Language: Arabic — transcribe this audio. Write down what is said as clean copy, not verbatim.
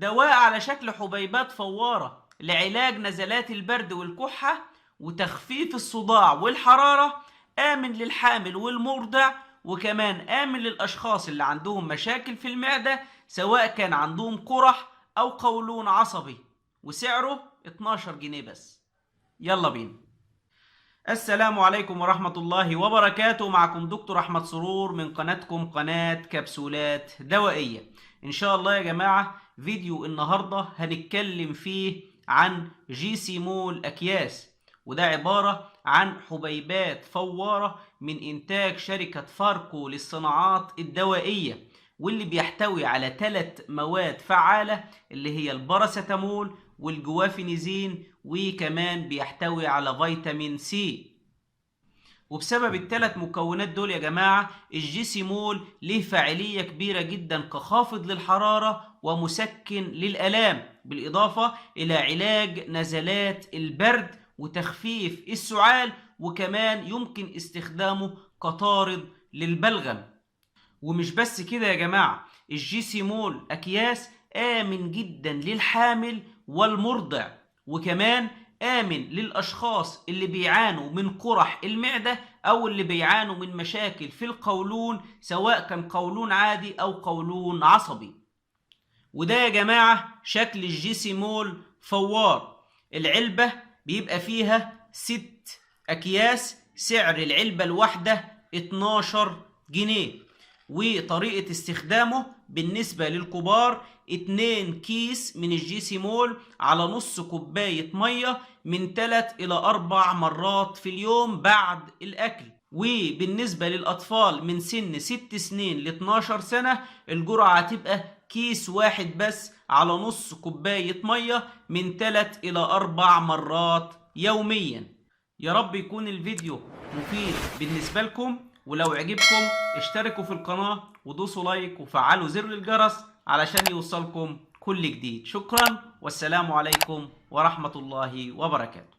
دواء على شكل حبيبات فوارة لعلاج نزلات البرد والكحة وتخفيف الصداع والحرارة، آمن للحامل والمرضع، وكمان آمن للأشخاص اللي عندهم مشاكل في المعدة سواء كان عندهم قرح أو قولون عصبي، وسعره 12 جنيه بس. يلا بينا. السلام عليكم ورحمة الله وبركاته. معكم دكتور أحمد سرور من قناتكم قناة كبسولات دوائية. إن شاء الله يا جماعة فيديو النهاردة هنتكلم فيه عن جيسيمول أكياس، وده عبارة عن حبيبات فوارة من إنتاج شركة فاركو للصناعات الدوائية، واللي بيحتوي على 3 مواد فعالة اللي هي الباراسيتامول والجوافينيزين، وكمان بيحتوي على فيتامين سي. وبسبب ال3 مكونات دول يا جماعة الجيسيمول ليه فاعلية كبيرة جدا كخافض للحرارة ومسكن للآلام، بالإضافة إلى علاج نزلات البرد وتخفيف السعال، وكمان يمكن استخدامه كطارد للبلغم. ومش بس كده يا جماعة، الجيسيمول أكياس آمن جدا للحامل والمرضع، وكمان آمن للأشخاص اللي بيعانوا من قرح المعدة أو اللي بيعانوا من مشاكل في القولون سواء كان قولون عادي أو قولون عصبي. وده يا جماعة شكل الجيسيمول فوار. العلبة بيبقى فيها 6 أكياس، سعر العلبة الواحدة 12 جنيه. وطريقة استخدامه بالنسبة للكبار 2 كيس من الجيسيمول على نص كوباية مية من 3 إلى 4 مرات في اليوم بعد الأكل. وبالنسبة للأطفال من سن 6 سنين ل 12 سنة الجرعة هتبقى كيس واحد بس على نص كوباية مية من 3 إلى 4 مرات يوميا. يا رب يكون الفيديو مفيد بالنسبة لكم، ولو عجبكم اشتركوا في القناة ودوسوا لايك وفعلوا زر الجرس علشان يوصلكم كل جديد. شكرا والسلام عليكم ورحمة الله وبركاته.